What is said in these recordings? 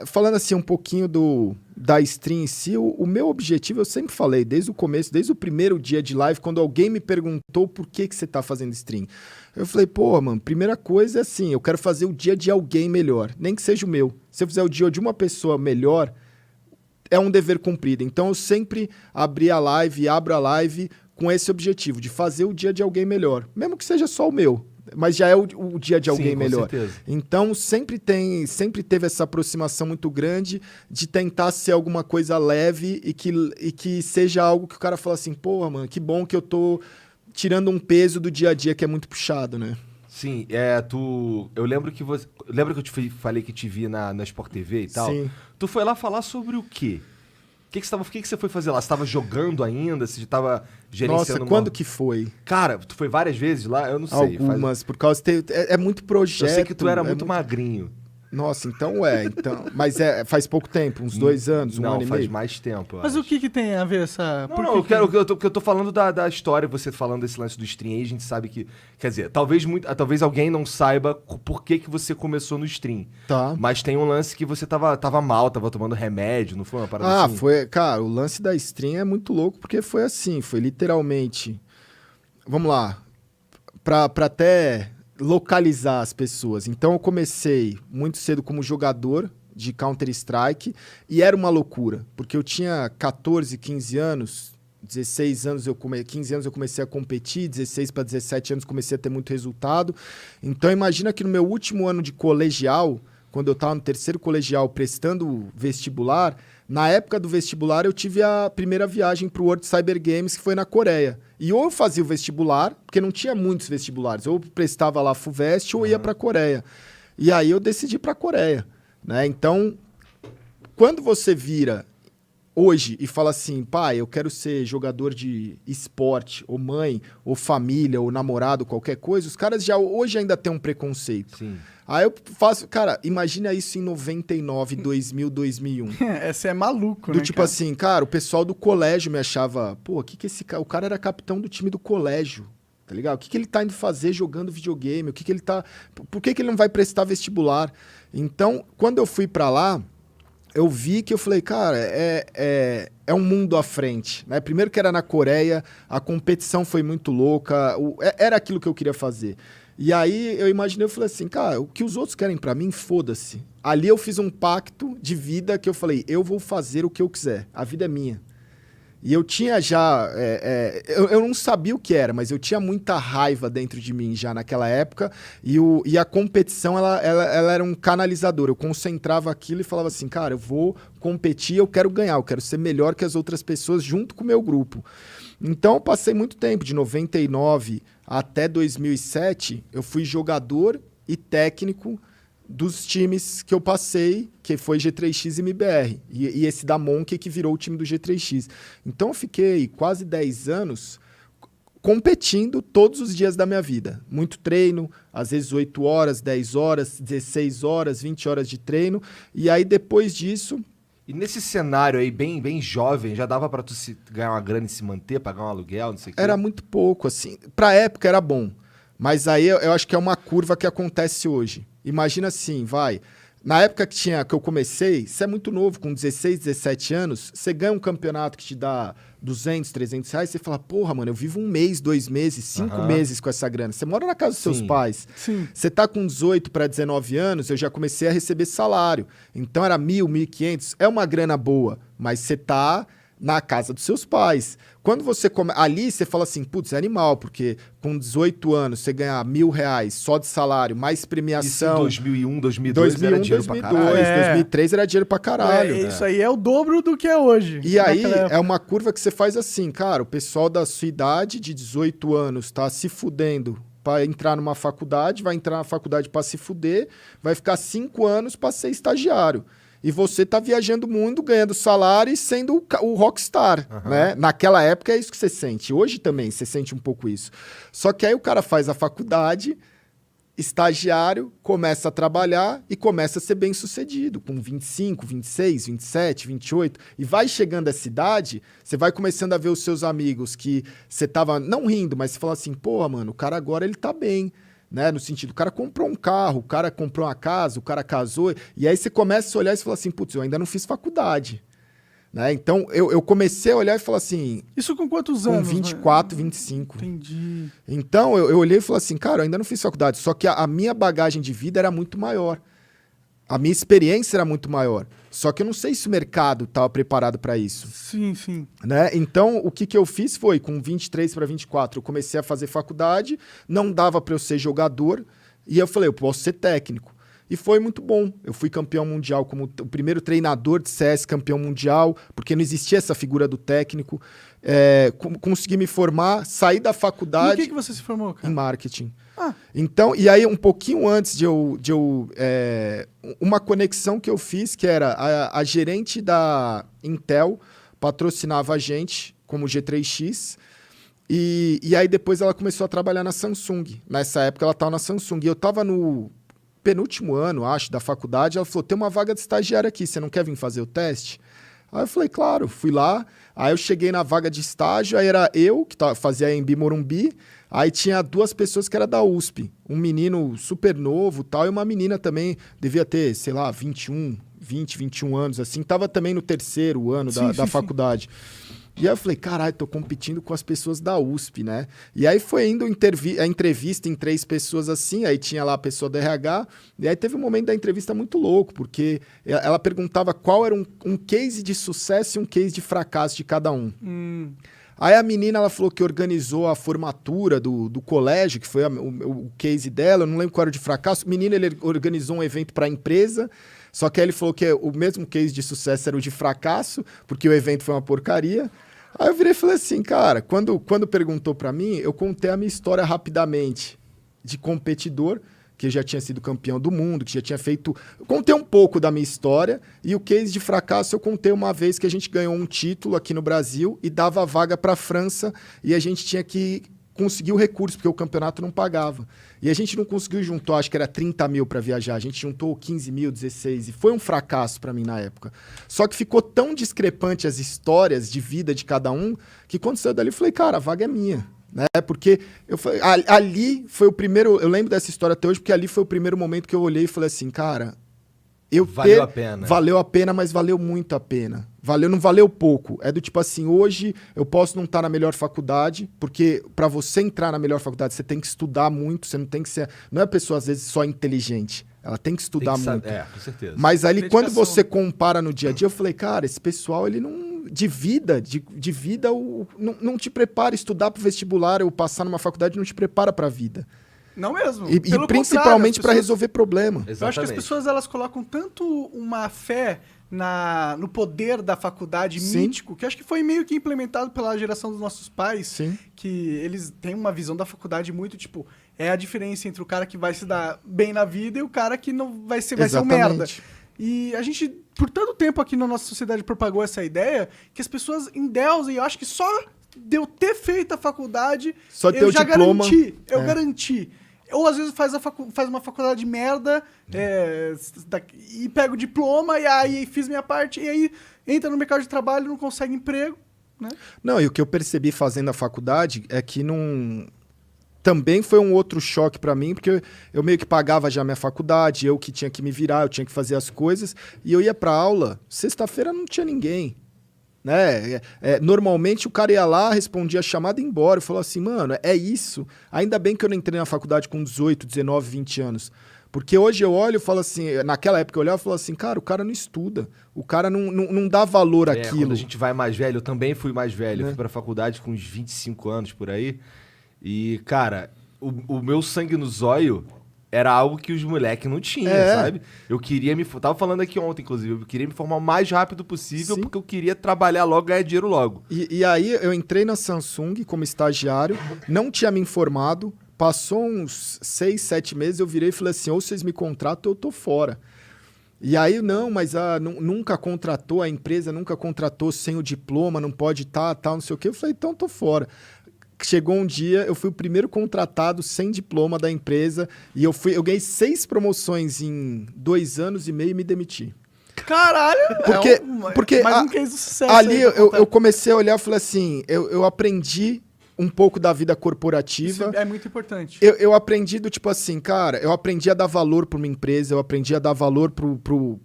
Falando assim um pouquinho da stream em si, o meu objetivo, eu sempre falei, desde o começo, desde o primeiro dia de live, quando alguém me perguntou por que você tá fazendo stream. Eu falei, pô, mano, primeira coisa é assim, eu quero fazer o dia de alguém melhor, nem que seja o meu. Se eu fizer o dia de uma pessoa melhor, é um dever cumprido. Então eu sempre abri a live e abro a live com esse objetivo, de fazer o dia de alguém melhor. Mesmo que seja só o meu, mas já é o dia de alguém Sim, com melhor. certeza. Então sempre teve essa aproximação muito grande de tentar ser alguma coisa leve e que seja algo que o cara fala assim, porra, mano, que bom que eu tô tirando um peso do dia a dia que é muito puxado, né? Sim, eu lembro que você. Lembra que eu falei que te vi na Sport TV e tal? Sim. Tu foi lá falar sobre o quê? O que que você foi fazer lá? Você tava jogando ainda? Você tava gerenciando Nossa, quando que foi? Cara, tu foi várias vezes lá? Eu não sei. Algumas, por causa é muito projeto. Eu sei que tu era é muito magrinho. Nossa, então. Mas faz pouco tempo, uns 2 anos, um Não, ano e faz meio. mais tempo. Mas o que tem a ver essa... Não, Por não, que eu quero, eu tô falando da história, você falando desse lance do stream aí, a gente sabe que. Quer dizer, talvez alguém não saiba por que você começou no stream. Tá. Mas tem um lance que você tava mal, tava tomando remédio, não foi uma parada assim? Foi. Cara, o lance da stream é muito louco, porque foi assim, foi literalmente. Vamos lá. Pra até localizar as pessoas. Então eu comecei muito cedo como jogador de Counter-Strike e era uma loucura, porque eu tinha 14, 15 anos, 16 anos 15 anos eu comecei a competir, 16 para 17 anos comecei a ter muito resultado. Então imagina que no meu último ano de colegial, quando eu estava no terceiro colegial prestando vestibular, na época do vestibular eu tive a primeira viagem para o World Cyber Games, que foi na Coreia. E ou eu fazia o vestibular, porque não tinha muitos vestibulares, ou eu prestava lá a FUVEST ou ia para a Coreia. E aí eu decidi para a Coreia, né? Então, quando você vira hoje e fala assim, pai, eu quero ser jogador de esporte, ou mãe, ou família, ou namorado, qualquer coisa, os caras já hoje ainda têm um preconceito. Sim. Aí eu faço, cara, imagina isso em 99, 2000, 2001. Essa é maluco, Do né, tipo cara? assim, cara, o pessoal do colégio me achava, pô, que esse cara, o cara era capitão do time do colégio, tá ligado? O que ele tá indo fazer jogando videogame? Ele tá, por que ele não vai prestar vestibular? Então, quando eu fui pra lá, eu vi que eu falei, cara, é um mundo à frente, né? Primeiro que era na Coreia, a competição foi muito louca, era aquilo que eu queria fazer. E aí eu imaginei, eu falei assim, cara, o que os outros querem pra mim, foda-se. Ali eu fiz um pacto de vida que eu falei, eu vou fazer o que eu quiser, a vida é minha. E eu tinha já, eu não sabia o que era, mas eu tinha muita raiva dentro de mim já naquela época, e a competição, ela era um canalizador, eu concentrava aquilo e falava assim, cara, eu vou competir, eu quero ganhar, eu quero ser melhor que as outras pessoas junto com o meu grupo. Então eu passei muito tempo, de 99 até 2007, eu fui jogador e técnico dos times que eu passei, que foi G3X e MBR. E esse da Monkey que virou o time do G3X. Então eu fiquei quase 10 anos competindo todos os dias da minha vida. Muito treino, às vezes 8 horas, 10 horas, 16 horas, 20 horas de treino. E aí depois disso... E nesse cenário aí, bem jovem, já dava pra tu ganhar uma grana e se manter, pagar um aluguel, não sei o quê? Era muito pouco, assim. Pra época era bom. Mas aí eu acho que é uma curva que acontece hoje. Imagina assim, vai. Na época que eu comecei, você é muito novo, com 16, 17 anos, você ganha um campeonato que te dá 200, 300 reais, você fala, porra, mano, eu vivo 1 mês, 2 meses, 5 meses com essa grana. Você mora na casa dos seus pais. Sim. Você tá com 18 para 19 anos, eu já comecei a receber salário. Então era 1.000, 1.500, é uma grana boa, mas você tá na casa dos seus pais. Quando você ali, você fala assim, putz, é animal, porque com 18 anos você ganhar 1.000 reais só de salário, mais premiação. Isso em 2001, 2002 era dinheiro 2002, pra caralho. 2003 era dinheiro pra caralho. Isso aí é o dobro do que é hoje. E aí naquela época. é uma curva que você faz assim, cara, o pessoal da sua idade de 18 anos tá se fudendo para entrar numa faculdade, vai entrar na faculdade para se fuder, vai ficar 5 anos para ser estagiário. E você tá viajando o mundo, ganhando salário e sendo o rockstar, né? Naquela época é isso que você sente. Hoje também você sente um pouco isso. Só que aí o cara faz a faculdade, estagiário, começa a trabalhar e começa a ser bem sucedido. Com 25, 26, 27, 28. E vai chegando essa idade, você vai começando a ver os seus amigos que você tava, não rindo, mas você fala assim, porra, mano, o cara agora ele tá bem. né? No sentido, o cara comprou um carro, o cara comprou uma casa, o cara casou, e aí você começa a olhar e você fala assim, putz, eu ainda não fiz faculdade. Né? Então, eu comecei a olhar e falar assim... Isso com quantos com anos? 24, 25. Entendi. Então, eu olhei e falei assim, cara, eu ainda não fiz faculdade. Só que a minha bagagem de vida era muito maior. A minha experiência era muito maior. Só que eu não sei se o mercado estava preparado para isso. Sim, sim. Né? Então, o que eu fiz foi, com 23 para 24, eu comecei a fazer faculdade, não dava para eu ser jogador, e eu falei, eu posso ser técnico. E foi muito bom. Eu fui campeão mundial como o primeiro treinador de CS campeão mundial, porque não existia essa figura do técnico. Consegui me formar, saí da faculdade... E o que você se formou, cara? Em marketing. Ah. Então, e aí um pouquinho antes uma conexão que eu fiz, que era a gerente da Intel patrocinava a gente como G3X, e aí depois ela começou a trabalhar na Samsung. Nessa época ela estava na Samsung. E eu estava no penúltimo ano, acho, da faculdade. Ela falou, tem uma vaga de estagiário aqui, você não quer vir fazer o teste? Aí eu falei, claro, fui lá. Aí eu cheguei na vaga de estágio, aí era eu, que fazia em Morumbi, aí tinha 2 pessoas que era da USP. Um menino super novo tal, e uma menina também, devia ter, sei lá, 20, 21 anos, assim. Tava também no 3º ano da faculdade. E aí eu falei, caralho, tô competindo com as pessoas da USP, né? E aí foi indo a entrevista em 3 pessoas assim, aí tinha lá a pessoa do RH, e aí teve um momento da entrevista muito louco, porque ela perguntava qual era um case de sucesso e um case de fracasso de cada um. Aí a menina, ela falou que organizou a formatura do colégio, que foi o case dela, eu não lembro qual era o de fracasso. O menino, ele organizou um evento para a empresa, só que aí ele falou que o mesmo case de sucesso era o de fracasso, porque o evento foi uma porcaria. Aí eu virei e falei assim, cara, quando perguntou para mim, eu contei a minha história rapidamente de competidor, que já tinha sido campeão do mundo, que já tinha feito... Eu contei um pouco da minha história, e o case de fracasso eu contei uma vez que a gente ganhou um título aqui no Brasil e dava vaga para a França, e a gente tinha que conseguir o recurso, porque o campeonato não pagava. E a gente não conseguiu juntar, acho que era 30 mil para viajar, a gente juntou 15 mil, 16, e foi um fracasso para mim na época. Só que ficou tão discrepante as histórias de vida de cada um, que quando saiu dali eu falei, cara, a vaga é minha. Né? Porque ali foi o primeiro... Eu lembro dessa história até hoje, porque ali foi o primeiro momento que eu olhei e falei assim, cara... Valeu a pena. Valeu a pena, mas valeu muito a pena. Não valeu pouco. É do tipo assim, hoje eu posso não estar na melhor faculdade, porque para você entrar na melhor faculdade, você tem que estudar muito, você não tem que ser... Não é a pessoa, às vezes, só inteligente. Ela tem que estudar muito. Com certeza. Mas ali, Dedicação. quando você compara no dia a dia, eu falei, cara, esse pessoal, ele não... De vida, não te prepara. Estudar pro vestibular ou passar numa faculdade não te prepara pra vida. Não mesmo. E Pelo principalmente contrário, para resolver problema. Exatamente. Eu acho que as pessoas elas colocam tanto uma fé no poder da faculdade Sim. mítico, que acho que foi meio que implementado pela geração dos nossos pais, Sim. que eles têm uma visão da faculdade muito, tipo, é a diferença entre o cara que vai se dar bem na vida e o cara que não vai ser um Exatamente. merda. E a gente, por tanto tempo aqui na nossa sociedade, propagou essa ideia que as pessoas endeusam, e eu acho que só de eu ter feito a faculdade, Só ter eu o já diploma. garanti. Ou às vezes faz uma faculdade de merda e pega o diploma e aí fiz minha parte e aí entra no mercado de trabalho e não consegue emprego, né? Não, e o que eu percebi fazendo a faculdade é que não... Também foi um outro choque para mim, porque eu meio que pagava já minha faculdade, eu que tinha que me virar, eu tinha que fazer as coisas, e eu ia para aula, sexta-feira não tinha ninguém. Né? Normalmente o cara ia lá, respondia a chamada e ia embora. Eu falava assim, mano, é isso. Ainda bem que eu não entrei na faculdade com 18, 19, 20 anos. Porque hoje eu olho e falo assim, naquela época eu olhava e falava assim, cara, o cara não estuda. O cara não dá valor àquilo. Quando a gente vai mais velho, eu também fui mais velho. Eu fui pra faculdade com uns 25 anos por aí. E, cara, o meu sangue no zóio era algo que os moleques não tinham, sabe? Eu queria Tava falando aqui ontem, inclusive. Eu queria me formar o mais rápido possível, Sim. porque eu queria trabalhar logo, ganhar dinheiro logo. E aí eu entrei na Samsung como estagiário, não tinha me informado, passou uns 6, 7 meses, eu virei e falei assim, ou vocês me contratam ou eu tô fora. E aí, não, mas nunca contratou, a empresa nunca contratou sem o diploma, não pode tal, não sei o quê. Eu falei, então tô fora. Chegou um dia, eu fui o primeiro contratado sem diploma da empresa e eu ganhei 6 promoções em 2 anos e meio e me demiti. Caralho! Porque mais um case de sucesso ali aí pra contar. eu comecei a olhar e falei assim, eu aprendi um pouco da vida corporativa. Isso é muito importante. Eu aprendi do tipo assim, cara, eu aprendi a dar valor para uma empresa, eu aprendi a dar valor pro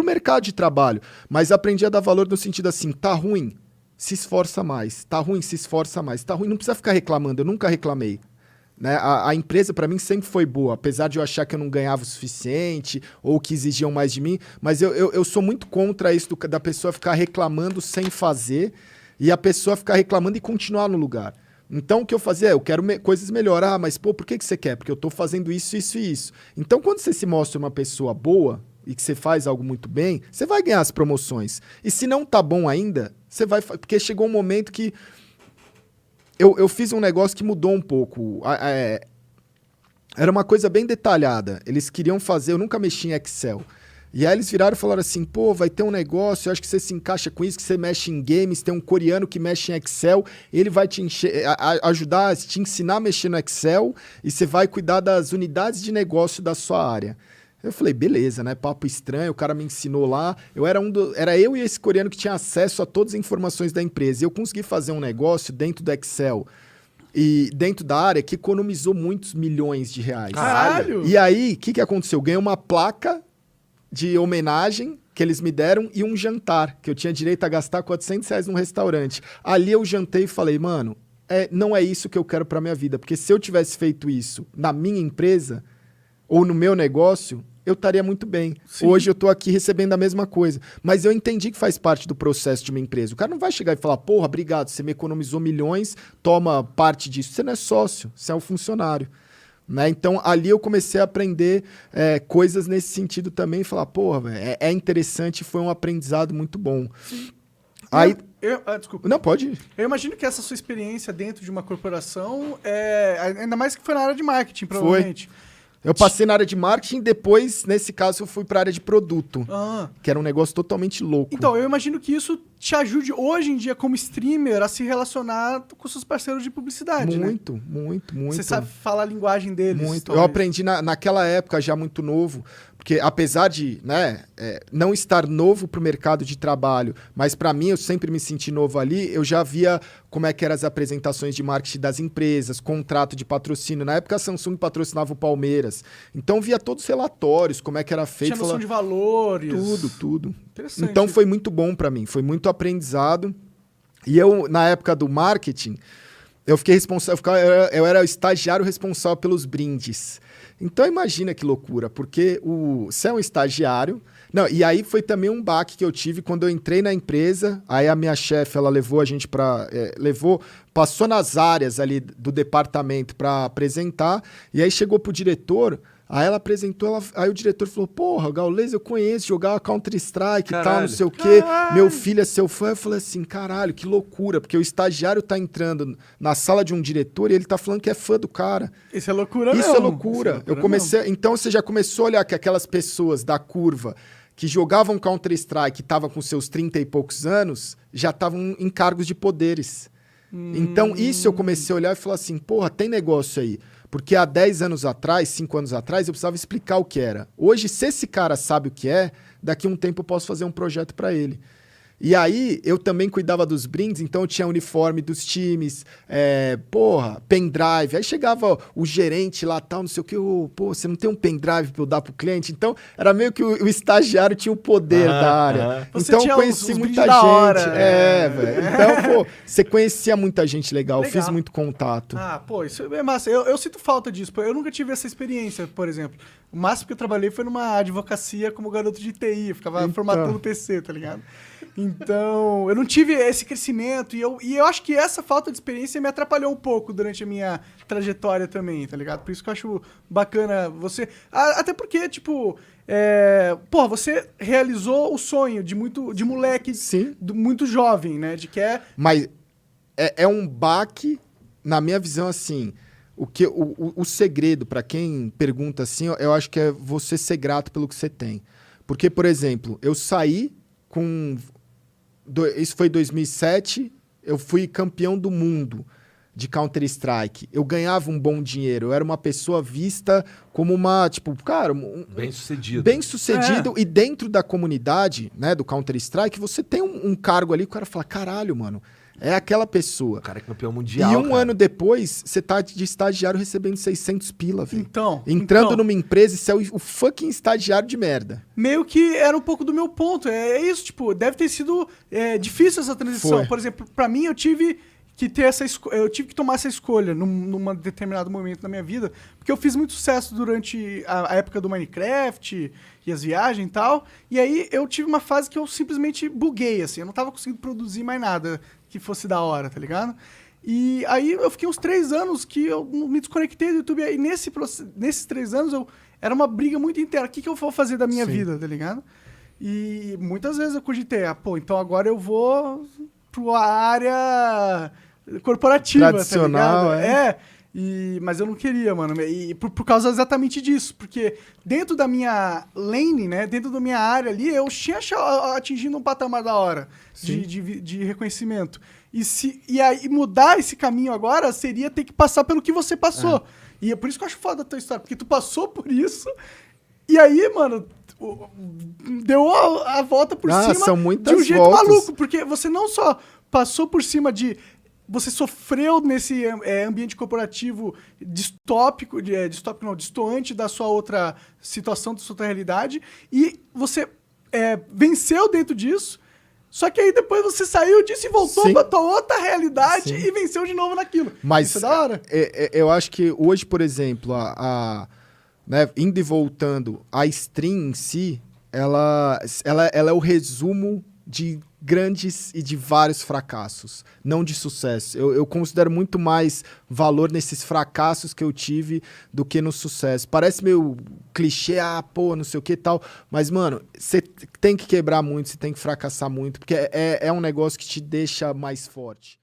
mercado de trabalho, mas aprendi a dar valor no sentido assim, tá ruim, se esforça mais, tá ruim, se esforça mais, tá ruim, não precisa ficar reclamando, eu nunca reclamei. Né? A empresa para mim sempre foi boa, apesar de eu achar que eu não ganhava o suficiente ou que exigiam mais de mim, mas eu sou muito contra isso da pessoa ficar reclamando sem fazer e a pessoa ficar reclamando e continuar no lugar. Então o que eu fazia eu quero coisas melhores. Ah, mas pô, por que você quer? Porque eu tô fazendo isso, isso e isso. Então quando você se mostra uma pessoa boa e que você faz algo muito bem, você vai ganhar as promoções. E se não tá bom ainda, você vai... Porque chegou um momento que eu fiz um negócio que mudou um pouco. Era uma coisa bem detalhada. Eles queriam fazer... Eu nunca mexi em Excel. E aí eles viraram e falaram assim, pô, vai ter um negócio, eu acho que você se encaixa com isso, que você mexe em games, tem um coreano que mexe em Excel, ele vai te ajudar a te ensinar a mexer no Excel e você vai cuidar das unidades de negócio da sua área. Eu falei, beleza, né? Papo estranho, o cara me ensinou lá. Era eu e esse coreano que tinha acesso a todas as informações da empresa. E eu consegui fazer um negócio dentro do Excel e dentro da área que economizou muitos milhões de reais. Caralho! E aí, o que aconteceu? Eu ganhei uma placa de homenagem que eles me deram e um jantar, que eu tinha direito a gastar R$400 num restaurante. Ali eu jantei e falei, mano, não é isso que eu quero pra minha vida. Porque se eu tivesse feito isso na minha empresa ou no meu negócio, eu estaria muito bem. Sim. Hoje eu tô aqui recebendo a mesma coisa. Mas eu entendi que faz parte do processo de uma empresa. O cara não vai chegar e falar, porra, obrigado, você me economizou milhões, toma parte disso. Você não é sócio, você é um funcionário. Né? Então, ali eu comecei a aprender coisas nesse sentido também. Falar, porra, é interessante, foi um aprendizado muito bom. Sim. Aí... desculpa. Não, pode ir. Eu imagino que essa sua experiência dentro de uma corporação, ainda mais que foi na área de marketing, provavelmente. Foi. Eu passei na área de marketing, depois, nesse caso, eu fui para a área de produto, que era um negócio totalmente louco. Então, eu imagino que isso te ajude hoje em dia como streamer a se relacionar com seus parceiros de publicidade, muito, né? Muito. Você sabe falar a linguagem deles. Muito. Eu aprendi naquela época, já muito novo, porque apesar de não estar novo para o mercado de trabalho, mas para mim, eu sempre me senti novo ali, eu já via como é que eram as apresentações de marketing das empresas, contrato de patrocínio. Na época, a Samsung patrocinava o Palmeiras. Então, via todos os relatórios, como é que era feito. Tinha noção de valores. Tudo. Interessante. Então, foi muito bom para mim. Foi muito aprendizado. E eu, na época do marketing, eu fiquei responsável... Eu era o estagiário responsável pelos brindes. Então, imagina que loucura, porque você é um estagiário... Não, e aí foi também um baque que eu tive quando eu entrei na empresa. Aí a minha chefe, ela levou a gente para... passou nas áreas ali do departamento para apresentar. E aí chegou pro diretor... Aí ela apresentou, aí o diretor falou, porra, Gaules, eu conheço, jogava Counter-Strike e tal, não sei o quê. Meu filho é seu fã. Eu falei assim, caralho, que loucura, porque o estagiário tá entrando na sala de um diretor e ele tá falando que é fã do cara. Isso é loucura mesmo. Isso é loucura. Eu comecei, então você já começou a olhar que aquelas pessoas da curva que jogavam Counter-Strike e estavam com seus 30 e poucos anos, já estavam em cargos de poderes. Então isso eu comecei a olhar e falar assim, porra, tem negócio aí. Porque há 10 anos atrás, 5 anos atrás, eu precisava explicar o que era. Hoje, se esse cara sabe o que é, daqui a um tempo eu posso fazer um projeto para ele. E aí, eu também cuidava dos brindes, então eu tinha uniforme dos times, pendrive. Aí chegava o gerente lá, tal, não sei o que, você não tem um pendrive para eu dar pro cliente? Então, era meio que o estagiário tinha o poder da área. Então, eu conheci muita gente. Velho. Então, você conhecia muita gente legal, eu fiz muito contato. Isso é massa. Eu sinto falta disso, eu nunca tive essa experiência, por exemplo. O máximo que eu trabalhei foi numa advocacia como garoto de TI, eu ficava formatando PC, tá ligado? Então, eu não tive esse crescimento e eu acho que essa falta de experiência me atrapalhou um pouco durante a minha trajetória também, tá ligado? Por isso que eu acho bacana você... Até porque, tipo... você realizou o sonho de moleque, muito jovem, né? Mas é um baque, na minha visão, assim... O segredo, para quem pergunta assim, eu acho que é você ser grato pelo que você tem. Porque, por exemplo, eu saí com... Isso foi em 2007, eu fui campeão do mundo de Counter-Strike. Eu ganhava um bom dinheiro, eu era uma pessoa vista como uma, bem-sucedido. Bem-sucedido, e dentro da comunidade, né, do Counter-Strike, você tem um cargo ali, o cara fala, caralho, mano, É aquela pessoa. O cara é campeão mundial, E um cara. ano depois, você tá de estagiário recebendo 600 pila, velho. Então, Entrando numa empresa e você é o fucking estagiário de merda. meio que era um pouco do meu ponto. É isso, tipo, deve ter sido difícil essa transição. Foi. Por exemplo, pra mim, eu tive que ter eu tive que tomar essa escolha num determinado momento da minha vida, porque eu fiz muito sucesso durante a época do Minecraft e as viagens e tal, e aí eu tive uma fase que eu simplesmente buguei, assim, eu não tava conseguindo produzir mais nada que fosse da hora, tá ligado? E aí eu fiquei uns 3 anos que eu me desconectei do YouTube, e nesses 3 anos era uma briga muito interna, o que eu vou fazer da minha Sim. vida, tá ligado? E muitas vezes eu cogitei, então agora eu vou pra área corporativa, Tradicional, tá ligado? Mas eu não queria, mano. E por causa exatamente disso. Porque dentro da minha lane, né? Dentro da minha área ali, eu tinha atingido um patamar da hora de reconhecimento. E aí mudar esse caminho agora seria ter que passar pelo que você passou. E é por isso que eu acho foda a tua história. Porque tu passou por isso. E aí, mano, deu a volta por cima são muitas de um jeito voltas. maluco. Porque você não só passou por cima de... Você sofreu nesse ambiente corporativo distópico, distópico não, distoante da sua outra situação, da sua outra realidade, e você venceu dentro disso, só que aí depois você saiu disso e voltou Sim. pra tua outra realidade Sim. e venceu de novo naquilo. Mas Isso é da hora. eu acho que hoje, por exemplo, né, indo e voltando, a stream em si, ela é o resumo de grandes e de vários fracassos, não de sucesso. Eu considero muito mais valor nesses fracassos que eu tive do que no sucesso. Parece meio clichê, não sei o que e tal, mas, mano, você tem que quebrar muito, você tem que fracassar muito, porque é um negócio que te deixa mais forte.